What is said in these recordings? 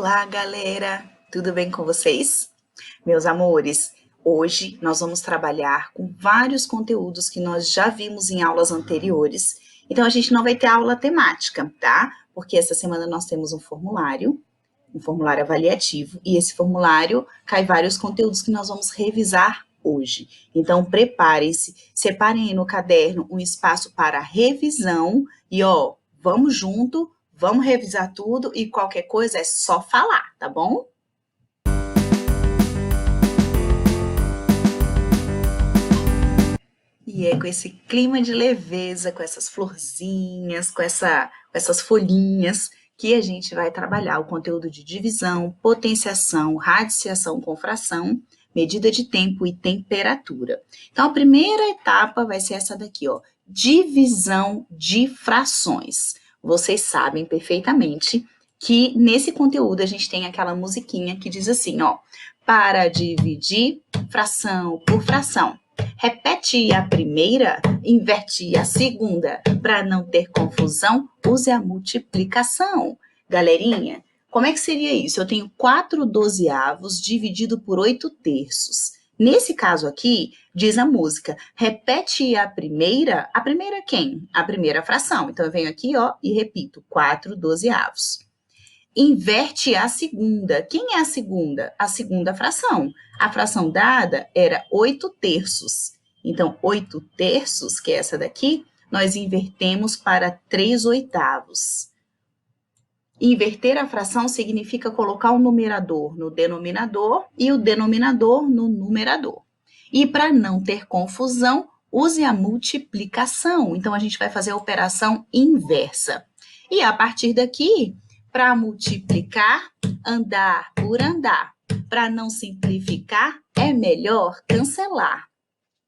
Olá, galera! Tudo bem com vocês? Meus amores, hoje nós vamos trabalhar com vários conteúdos que nós já vimos em aulas anteriores. Então, a gente não vai ter aula temática, tá? Porque essa semana nós temos um formulário avaliativo, e esse formulário cai vários conteúdos que nós vamos revisar hoje. Então, preparem-se, separem aí no caderno um espaço para revisão e, vamos junto. Vamos revisar tudo e qualquer coisa é só falar, tá bom? E é com esse clima de leveza, com essas florzinhas, com essas folhinhas, que a gente vai trabalhar o conteúdo de divisão, potenciação, radiciação com fração, medida de tempo e temperatura. Então, a primeira etapa vai ser essa daqui, divisão de frações. Vocês sabem perfeitamente que nesse conteúdo a gente tem aquela musiquinha que diz assim, para dividir fração por fração. Repete a primeira, inverte a segunda. Para não ter confusão, use a multiplicação. Galerinha, como é que seria isso? Eu tenho 4/12 dividido por 8/3. Nesse caso aqui, diz a música, repete a primeira quem? A primeira fração. Então, eu venho aqui, e repito, 4/12. Inverte a segunda. Quem é a segunda? A segunda fração. A fração dada era 8/3. Então, 8/3, que é essa daqui, nós invertemos para 3/8. Inverter a fração significa colocar o numerador no denominador e o denominador no numerador. E para não ter confusão, use a multiplicação. Então, a gente vai fazer a operação inversa. E a partir daqui, para multiplicar, andar por andar. Para não simplificar, é melhor cancelar.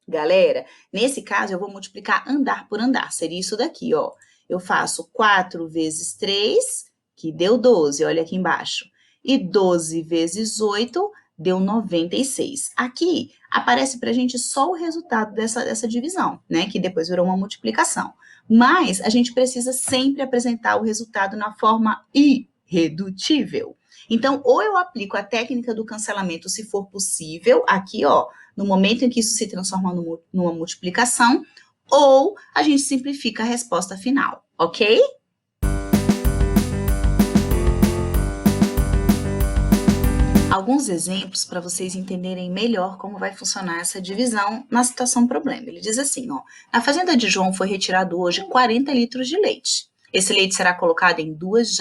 Galera, nesse caso, eu vou multiplicar andar por andar. Seria isso daqui, Eu faço 4 vezes 3, que deu 12, olha aqui embaixo. E 12 vezes 8 deu 96. Aqui aparece para a gente só o resultado dessa divisão, né? Que depois virou uma multiplicação. Mas a gente precisa sempre apresentar o resultado na forma irredutível. Então, ou eu aplico a técnica do cancelamento, se for possível, aqui, no momento em que isso se transforma numa multiplicação, ou a gente simplifica a resposta final, ok? Alguns exemplos para vocês entenderem melhor como vai funcionar essa divisão na situação problema. Ele diz assim, na fazenda de João foi retirado hoje 40 litros de leite. Esse leite será colocado em 2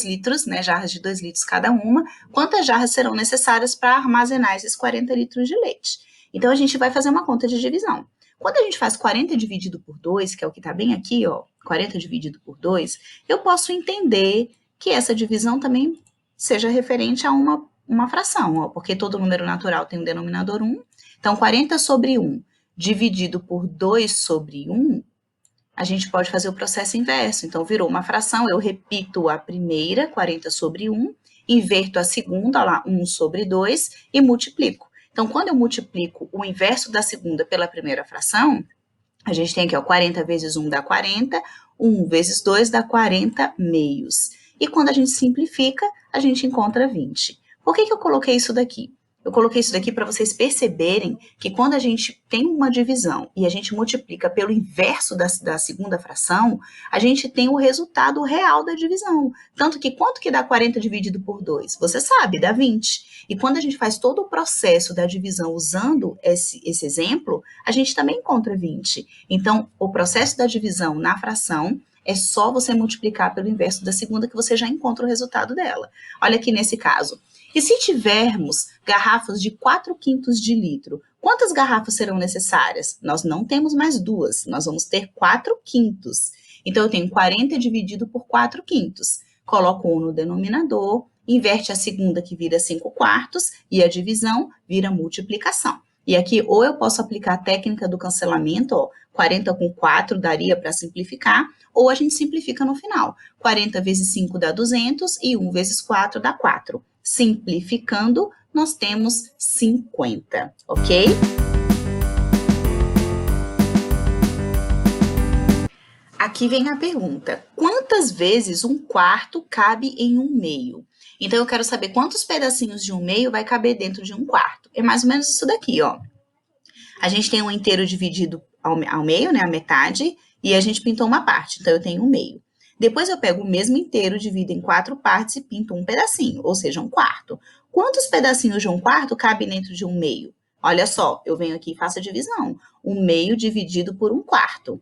litros, né, jarras de 2 litros cada uma. Quantas jarras serão necessárias para armazenar esses 40 litros de leite? Então, a gente vai fazer uma conta de divisão. Quando a gente faz 40 dividido por 2, que é o que está bem aqui, 40 dividido por 2, eu posso entender que essa divisão também seja referente a uma fração, porque todo número natural tem um denominador 1. Então, 40 sobre 1 dividido por 2 sobre 1, a gente pode fazer o processo inverso. Então, virou uma fração, eu repito a primeira, 40 sobre 1, inverto a segunda, 1 sobre 2, e multiplico. Então, quando eu multiplico o inverso da segunda pela primeira fração, a gente tem aqui, 40 vezes 1 dá 40, 1 vezes 2 dá 40 meios. E quando a gente simplifica, a gente encontra 20. Por que eu coloquei isso daqui? Eu coloquei isso daqui para vocês perceberem que quando a gente tem uma divisão e a gente multiplica pelo inverso da segunda fração, a gente tem o resultado real da divisão. Tanto que quanto que dá 40 dividido por 2? Você sabe, dá 20. E quando a gente faz todo o processo da divisão usando esse exemplo, a gente também encontra 20. Então, o processo da divisão na fração é só você multiplicar pelo inverso da segunda que você já encontra o resultado dela. Olha aqui nesse caso. E se tivermos garrafas de 4/5 de litro, quantas garrafas serão necessárias? Nós não temos mais 2, nós vamos ter 4/5. Então, eu tenho 40 dividido por 4/5. Coloco 1 no denominador, inverte a segunda que vira 5/4 e a divisão vira multiplicação. E aqui, ou eu posso aplicar a técnica do cancelamento, 40 com 4 daria para simplificar, ou a gente simplifica no final. 40 vezes 5 dá 200 e 1 vezes 4 dá 4. Simplificando, nós temos 50, ok? Aqui vem a pergunta, quantas vezes 1/4 cabe em 1/2? Então, eu quero saber quantos pedacinhos de 1/2 vai caber dentro de 1/4. É mais ou menos isso daqui, ó. A gente tem um inteiro dividido ao meio, né, a metade, e a gente pintou uma parte, então eu tenho 1/2. Depois eu pego o mesmo inteiro, divido em 4 partes e pinto um pedacinho, ou seja, 1/4. Quantos pedacinhos de 1/4 cabem dentro de 1/2? Olha só, eu venho aqui e faço a divisão. 1/2 dividido por 1/4.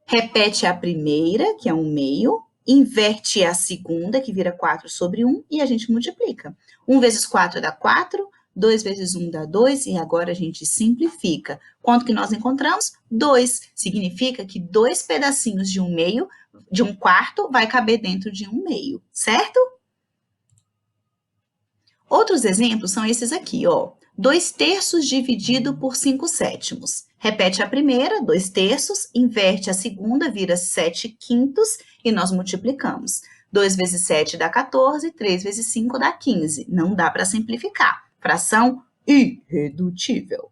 Repete a primeira, que é 1/2, inverte a segunda, que vira 4/1, e a gente multiplica. 1 vezes 4 dá 4, 2 vezes 1 dá 2, e agora a gente simplifica. Quanto que nós encontramos? 2. Significa que 2 pedacinhos de 1/2, de 1/4, vai caber dentro de 1/2, certo? Outros exemplos são esses aqui, ó. 2/3 dividido por 5/7. Repete a primeira, 2/3, inverte a segunda, vira 7/5 e nós multiplicamos. 2 vezes 7 dá 14, 3 vezes 5 dá 15. Não dá para simplificar. Fração irredutível.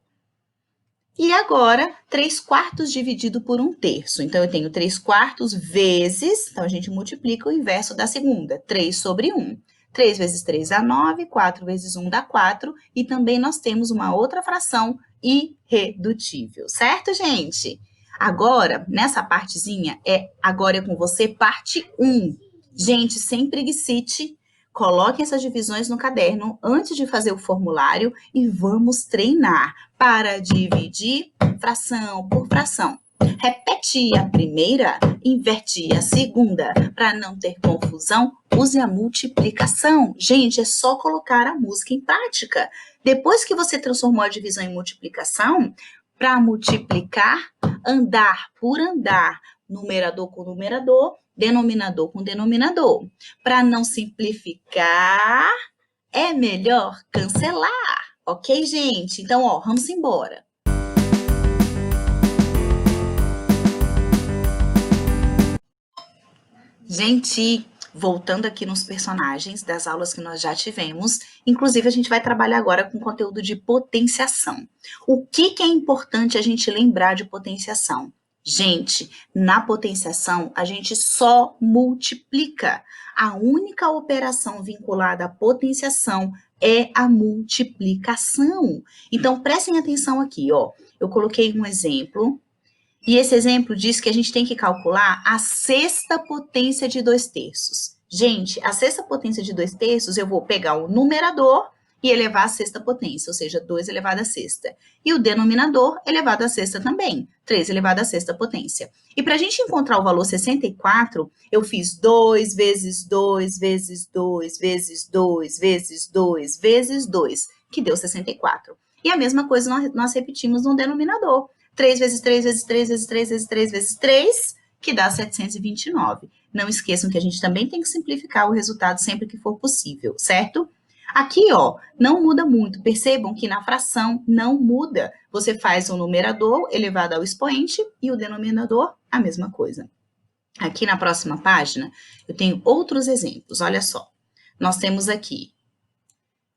E agora, 3/4 dividido por 1/3. Então, eu tenho 3/4 vezes, então a gente multiplica o inverso da segunda, 3/1. 3 vezes 3 dá 9, 4 vezes 1 dá 4, e também nós temos uma outra fração irredutível, certo, gente? Agora, nessa partezinha, agora é com você, parte 1. Gente, sem preguicite, coloquem essas divisões no caderno antes de fazer o formulário e vamos treinar para dividir fração por fração. Repete a primeira, inverte a segunda. Para não ter confusão, use a multiplicação. Gente, é só colocar a música em prática. Depois que você transformou a divisão em multiplicação, para multiplicar, andar por andar, numerador com numerador, denominador com denominador. Para não simplificar, é melhor cancelar. Ok, gente? Então, ó, vamos embora. Gente, voltando aqui nos personagens das aulas que nós já tivemos, inclusive a gente vai trabalhar agora com conteúdo de potenciação. O que é importante a gente lembrar de potenciação? Gente, na potenciação, a gente só multiplica. A única operação vinculada à potenciação é a multiplicação. Então, prestem atenção aqui, ó. Eu coloquei um exemplo, e esse exemplo diz que a gente tem que calcular a sexta potência de 2/3. Gente, a sexta potência de 2/3, eu vou pegar o numerador e elevar a sexta potência, ou seja, 2 elevado à sexta. E o denominador elevado à sexta também, 3 elevado à sexta potência. E para a gente encontrar o valor 64, eu fiz 2 vezes 2 vezes 2 vezes 2 vezes 2 vezes 2, que deu 64. E a mesma coisa nós repetimos no denominador. 3 vezes 3 vezes 3 vezes 3 vezes 3 vezes 3, que dá 729. Não esqueçam que a gente também tem que simplificar o resultado sempre que for possível, certo? Aqui, ó, não muda muito. Percebam que na fração não muda. Você faz o numerador elevado ao expoente e o denominador a mesma coisa. Aqui na próxima página, eu tenho outros exemplos. Olha só. Nós temos aqui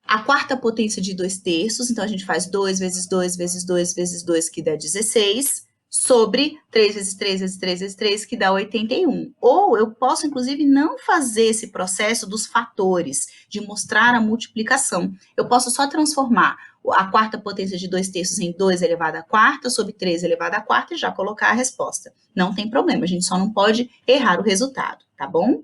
a quarta potência de 2/3, então a gente faz 2 vezes 2 vezes 2 vezes 2, que dá 16, sobre 3 vezes 3 vezes 3 vezes 3, que dá 81. Ou eu posso, inclusive, não fazer esse processo dos fatores, de mostrar a multiplicação. Eu posso só transformar a quarta potência de 2/3 em 2 elevado à quarta, sobre 3 elevado à quarta, e já colocar a resposta. Não tem problema, a gente só não pode errar o resultado, tá bom?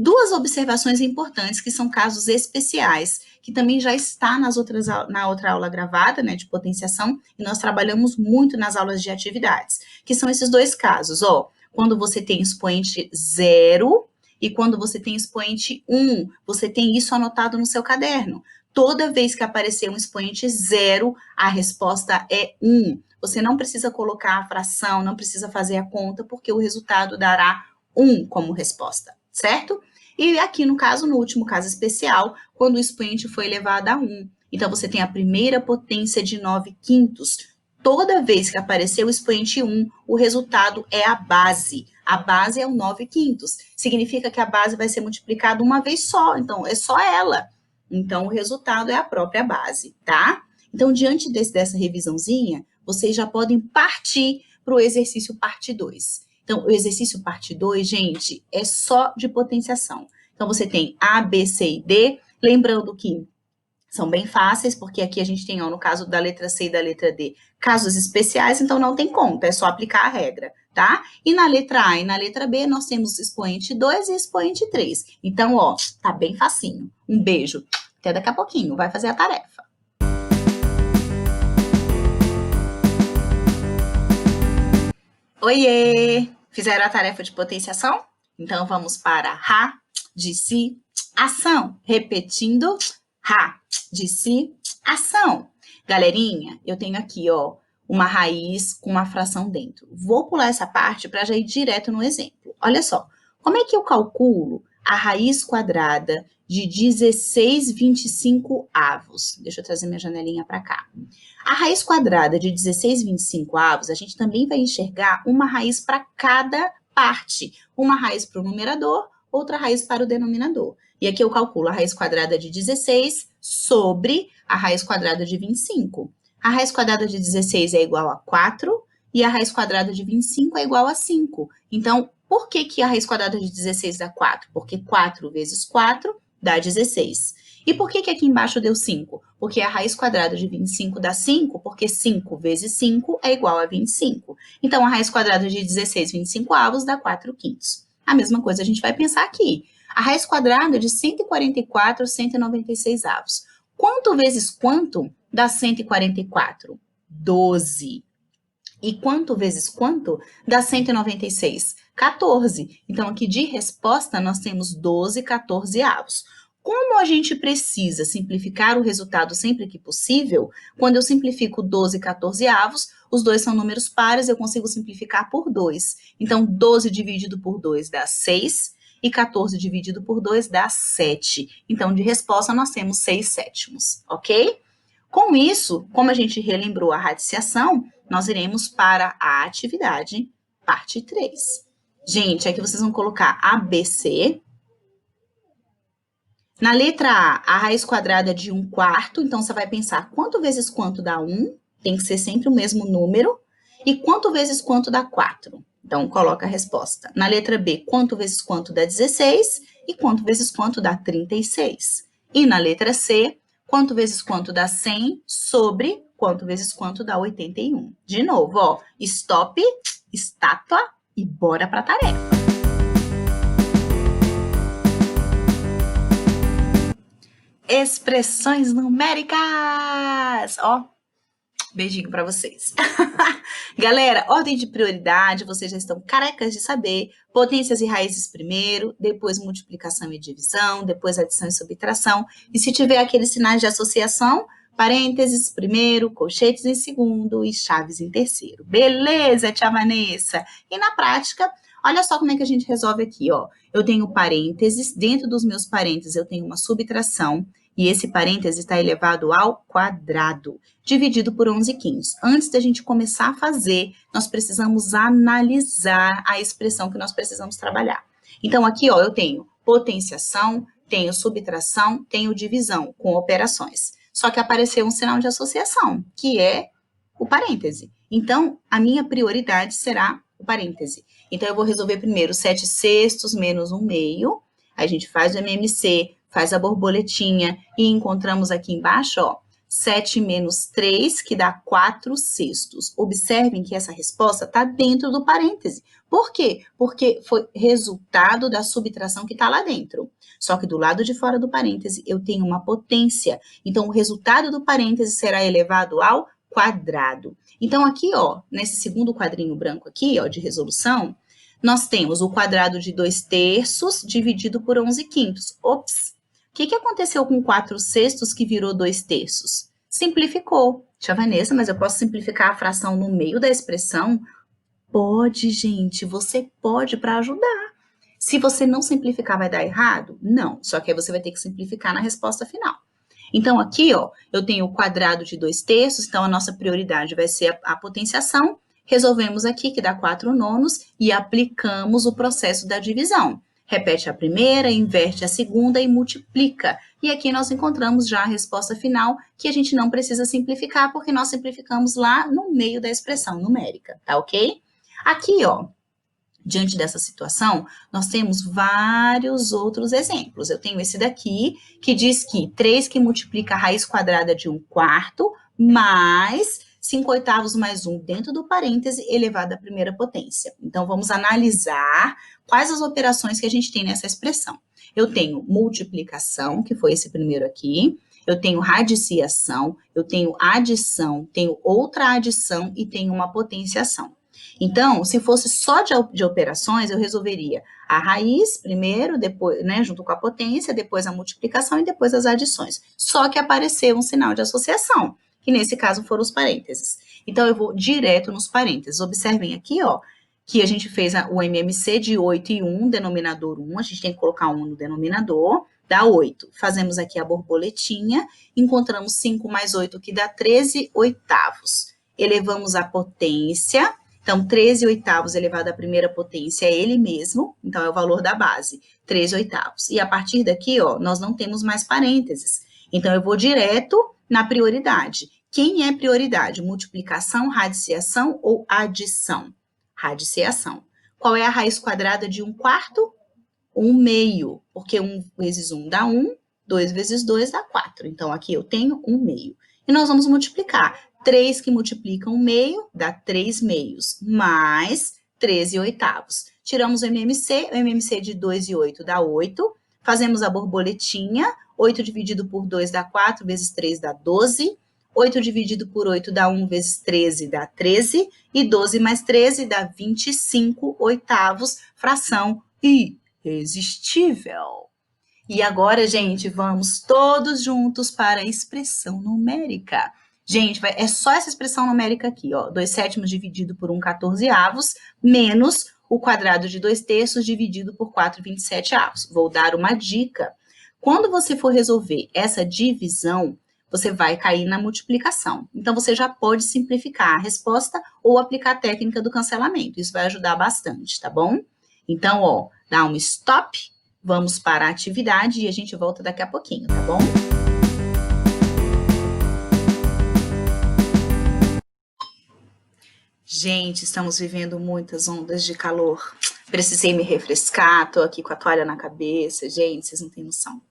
Duas observações importantes, que são casos especiais, que também já está na outra aula gravada, né, de potenciação, e nós trabalhamos muito nas aulas de atividades, que são esses dois casos, ó, quando você tem expoente 0 e quando você tem expoente 1, você tem isso anotado no seu caderno. Toda vez que aparecer um expoente 0, a resposta é 1. Você não precisa colocar a fração, não precisa fazer a conta, porque o resultado dará 1 como resposta, certo? E aqui no caso, no último caso especial, quando o expoente foi elevado a 1. Então, você tem a primeira potência de 9/5. Toda vez que aparecer o expoente 1, o resultado é a base. A base é o 9/5. Significa que a base vai ser multiplicada uma vez só, então é só ela. Então, o resultado é a própria base, tá? Então, diante dessa revisãozinha, vocês já podem partir para o exercício parte 2. Então, o exercício parte 2, gente, é só de potenciação. Então, você tem A, B, C e D, Lembrando que são bem fáceis, porque aqui a gente tem, ó, no caso da letra C e da letra D, casos especiais, então não tem conta, é só aplicar a regra, tá? E na letra A e na letra B, nós temos expoente 2 e expoente 3. Então, ó, tá bem facinho. Um beijo. Até daqui a pouquinho. Vai fazer a tarefa. Oiê! Fizeram a tarefa de potenciação? Então, vamos para Ra, de si, ação. Repetindo, Ra, de si, ação. Galerinha, eu tenho aqui, ó, uma raiz com uma fração dentro. Vou pular essa parte para já ir direto no exemplo. Olha só, como é que eu calculo a raiz quadrada de 16/25 avos? Deixa eu trazer minha janelinha para cá. A raiz quadrada de 16/25 avos, a gente também vai enxergar uma raiz para cada parte. Uma raiz para o numerador, outra raiz para o denominador. E aqui eu calculo a raiz quadrada de 16 sobre a raiz quadrada de 25. A raiz quadrada de 16 é igual a 4 e a raiz quadrada de 25 é igual a 5. Então, por que a raiz quadrada de 16 dá 4? Porque 4 vezes 4 dá 16. E por que aqui embaixo deu 5? Porque a raiz quadrada de 25 dá 5, porque 5 vezes 5 é igual a 25. Então, a raiz quadrada de 16/25 avos dá 4/5. A mesma coisa a gente vai pensar aqui. A raiz quadrada de 144/196 avos. Quanto vezes quanto dá 144? 12. E quanto vezes quanto dá 196? 14. Então, aqui de resposta, nós temos 12/14 avos. Como a gente precisa simplificar o resultado sempre que possível, quando eu simplifico 12/14 avos, os dois são números pares, eu consigo simplificar por 2. Então, 12 dividido por 2 dá 6 e 14 dividido por 2 dá 7. Então, de resposta, nós temos 6/7, ok? Com isso, como a gente relembrou a radiciação, nós iremos para a atividade, parte 3. Gente, aqui vocês vão colocar ABC. Na letra A raiz quadrada de 1/4, então você vai pensar quanto vezes quanto dá 1, tem que ser sempre o mesmo número, e quanto vezes quanto dá 4. Então, coloca a resposta. Na letra B, quanto vezes quanto dá 16, e quanto vezes quanto dá 36. E na letra C, quanto vezes quanto dá 100 sobre quanto vezes quanto dá 81. De novo, ó, stop, estátua e bora para a tarefa. Expressões numéricas! Ó, beijinho para vocês. Galera, ordem de prioridade, vocês já estão carecas de saber. Potências e raízes primeiro, depois multiplicação e divisão, depois adição e subtração. E se tiver aqueles sinais de associação, parênteses primeiro, colchetes em segundo e chaves em terceiro. Beleza, tia Vanessa? E na prática, olha só como é que a gente resolve aqui, ó. Eu tenho parênteses, dentro dos meus parênteses eu tenho uma subtração, e esse parêntese está elevado ao quadrado, dividido por 11/5. Antes da gente começar a fazer, nós precisamos analisar a expressão que nós precisamos trabalhar. Então, aqui, ó, eu tenho potenciação, tenho subtração, tenho divisão, com operações. Só que apareceu um sinal de associação, que é o parêntese. Então, a minha prioridade será o parêntese. Então, eu vou resolver primeiro 7/6 menos 1/2. Aí a gente faz o MMC, faz a borboletinha e encontramos aqui embaixo, ó, 7 menos 3, que dá 4/6. Observem que essa resposta está dentro do parêntese. Por quê? Porque foi resultado da subtração que está lá dentro. Só que do lado de fora do parêntese eu tenho uma potência. Então, o resultado do parêntese será elevado ao quadrado. Então, aqui, ó, nesse segundo quadrinho branco aqui, ó, de resolução, nós temos o quadrado de 2/3 dividido por 11/5. Ops! O que aconteceu com 4/6 que virou 2/3? Simplificou. Tia Vanessa, mas eu posso simplificar a fração no meio da expressão? Pode, gente, você pode para ajudar. Se você não simplificar, vai dar errado? Não, só que aí você vai ter que simplificar na resposta final. Então, aqui, ó, eu tenho o quadrado de 2/3, então a nossa prioridade vai ser a potenciação. Resolvemos aqui que dá 4/9 e aplicamos o processo da divisão. Repete a primeira, inverte a segunda e multiplica. E aqui nós encontramos já a resposta final, que a gente não precisa simplificar, porque nós simplificamos lá no meio da expressão numérica, tá ok? Aqui, ó, Diante dessa situação, nós temos vários outros exemplos. Eu tenho esse daqui, que diz que 3 que multiplica a raiz quadrada de 1/4, mais 5/8 mais 1 dentro do parêntese, elevado à primeira potência. Então, vamos analisar quais as operações que a gente tem nessa expressão. Eu tenho multiplicação, que foi esse primeiro aqui, eu tenho radiciação, eu tenho adição, tenho outra adição e tenho uma potenciação. Então, se fosse só de operações, eu resolveria a raiz primeiro, depois, né, junto com a potência, depois a multiplicação e depois as adições. Só que apareceu um sinal de associação, que nesse caso foram os parênteses. Então, eu vou direto nos parênteses. Observem aqui, ó, que a gente fez o MMC de 8 e 1, denominador 1, a gente tem que colocar 1 no denominador, dá 8. Fazemos aqui a borboletinha, encontramos 5 mais 8, que dá 13/8. Elevamos a potência. Então, 13/8 elevado à primeira potência é ele mesmo, então é o valor da base, 13/8. E a partir daqui, ó, nós não temos mais parênteses. Então, eu vou direto na prioridade. Quem é prioridade? Multiplicação, radiciação ou adição? Radiciação. Qual é a raiz quadrada de 1/4? 1/2, porque 1 vezes 1 dá 1, 2 vezes 2 dá 4. Então, aqui eu tenho 1/2. E nós vamos multiplicar. 3 que multiplica 1/2 dá 3/2, mais 13/8. Tiramos o MMC de 2 e 8 dá 8. Fazemos a borboletinha, 8 dividido por 2 dá 4, vezes 3 dá 12. 8 dividido por 8 dá 1, vezes 13 dá 13. E 12 mais 13 dá 25/8, fração irresistível. E agora, gente, vamos todos juntos para a expressão numérica. Gente, é só essa expressão numérica aqui, ó. 2/7 dividido por 1/14, menos o quadrado de 2/3 dividido por 4/27. Vou dar uma dica. Quando você for resolver essa divisão, você vai cair na multiplicação. Então, você já pode simplificar a resposta ou aplicar a técnica do cancelamento. Isso vai ajudar bastante, tá bom? Então, ó, dá um stop, vamos para a atividade e a gente volta daqui a pouquinho, tá bom? Gente, estamos vivendo muitas ondas de calor. Precisei me refrescar, tô aqui com a toalha na cabeça. Gente, vocês não têm noção.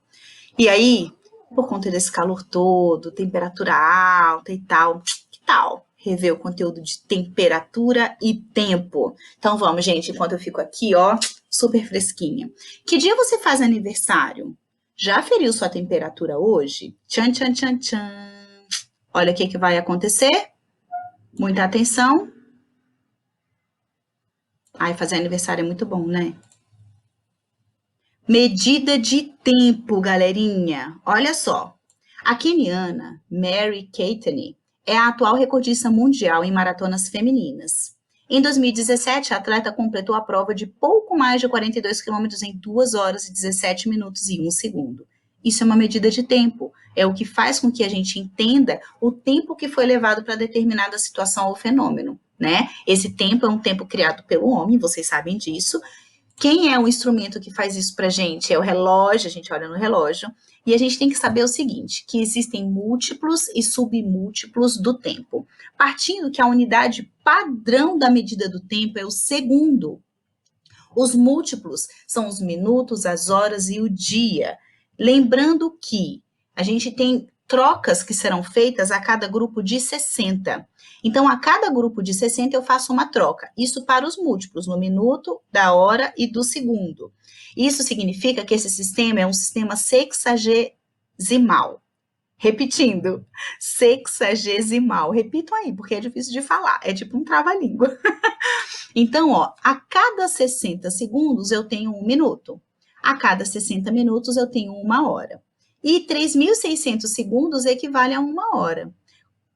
E aí, por conta desse calor todo, temperatura alta e tal, que tal rever o conteúdo de temperatura e tempo? Então vamos, gente, enquanto eu fico aqui, ó, super fresquinha. Que dia você faz aniversário? Já aferiu sua temperatura hoje? Tchan, tchan, tchan, tchan. Olha o que vai acontecer. Muita atenção. Ai, fazer aniversário é muito bom, né? Medida de tempo, galerinha. Olha só. A queniana Mary Keitany é a atual recordista mundial em maratonas femininas. Em 2017, a atleta completou a prova de pouco mais de 42 quilômetros em 2 horas e 17 minutos e 1 segundo. Isso é uma medida de tempo. É o que faz com que a gente entenda o tempo que foi levado para determinada situação ou fenômeno, né? Esse tempo é um tempo criado pelo homem, vocês sabem disso. Quem é o instrumento que faz isso para a gente? É o relógio, a gente olha no relógio. E a gente tem que saber o seguinte, que existem múltiplos e submúltiplos do tempo. Partindo que a unidade padrão da medida do tempo é o segundo. Os múltiplos são os minutos, as horas e o dia. Lembrando que a gente tem trocas que serão feitas a cada grupo de 60. Então, a cada grupo de 60 eu faço uma troca. Isso para os múltiplos, no minuto, da hora e do segundo. Isso significa que esse sistema é um sistema sexagesimal. Repetindo, sexagesimal. Repitam aí, porque é difícil de falar. É tipo um trava-língua. Então, ó, a cada 60 segundos eu tenho 1 minuto. A cada 60 minutos eu tenho 1 hora. E 3.600 segundos equivale a 1 hora.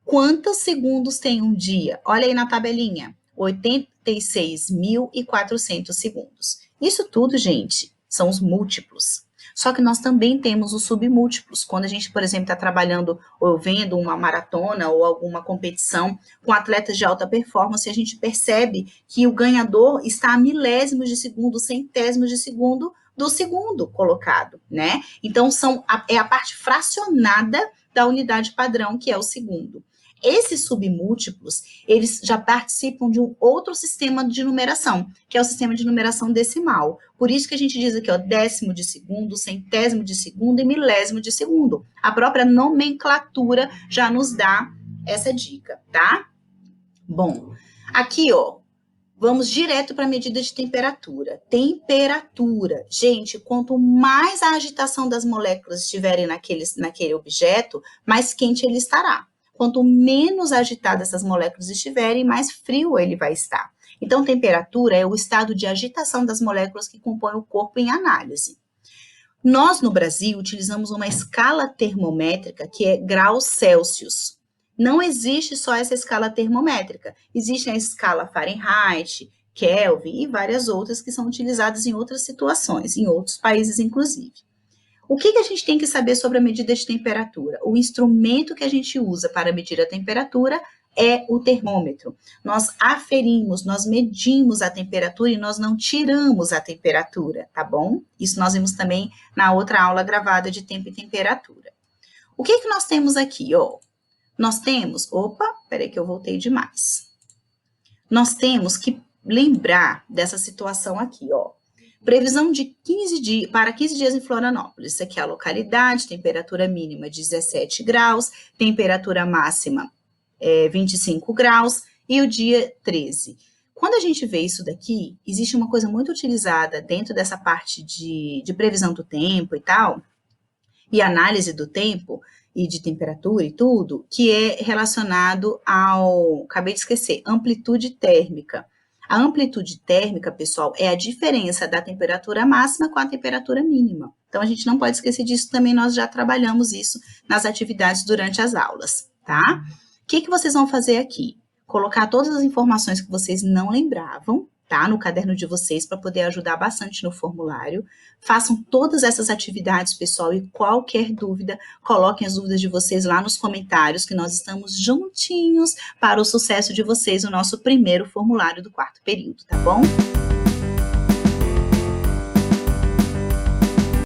Quantos segundos tem um dia? Olha aí na tabelinha. 86.400 segundos. Isso tudo, gente, são os múltiplos. Só que nós também temos os submúltiplos. Quando a gente, por exemplo, está trabalhando ou vendo uma maratona ou alguma competição com atletas de alta performance, a gente percebe que o ganhador está a milésimos de segundo, centésimos de segundo do segundo colocado, né? Então, é a parte fracionada da unidade padrão, que é o segundo. Esses submúltiplos, eles já participam de um outro sistema de numeração, que é o sistema de numeração decimal. Por isso que a gente diz aqui, ó, décimo de segundo, centésimo de segundo e milésimo de segundo. A própria nomenclatura já nos dá essa dica, tá? Bom, aqui, ó, vamos direto para a medida de temperatura. Temperatura. Gente, quanto mais a agitação das moléculas estiverem naquele objeto, mais quente ele estará. Quanto menos agitadas essas moléculas estiverem, mais frio ele vai estar. Então, temperatura é o estado de agitação das moléculas que compõem o corpo em análise. Nós, no Brasil, utilizamos uma escala termométrica que é graus Celsius. Não existe só essa escala termométrica. Existe a escala Fahrenheit, Kelvin e várias outras que são utilizadas em outras situações, em outros países, inclusive. O que a gente tem que saber sobre a medida de temperatura? O instrumento que a gente usa para medir a temperatura é o termômetro. Nós aferimos, nós medimos a temperatura e nós não tiramos a temperatura, tá bom? Isso nós vimos também na outra aula gravada de tempo e temperatura. O que nós temos aqui, ó? Nós temos, peraí que eu voltei demais. Nós temos que lembrar dessa situação aqui, ó. Previsão de 15 dias, para 15 dias em Florianópolis. Isso aqui é a localidade, temperatura mínima 17 graus, temperatura máxima 25 graus e o dia 13. Quando a gente vê isso daqui, existe uma coisa muito utilizada dentro dessa parte de previsão do tempo e tal, e análise do tempo e de temperatura e tudo, que é relacionado acabei de esquecer, amplitude térmica. A amplitude térmica, pessoal, é a diferença da temperatura máxima com a temperatura mínima. Então, a gente não pode esquecer disso também, nós já trabalhamos isso nas atividades durante as aulas, tá? O que vocês vão fazer aqui? Colocar todas as informações que vocês não lembravam, tá? No caderno de vocês, para poder ajudar bastante no formulário. Façam todas essas atividades, pessoal, e qualquer dúvida, coloquem as dúvidas de vocês lá nos comentários, que nós estamos juntinhos para o sucesso de vocês no nosso primeiro formulário do quarto período, tá bom?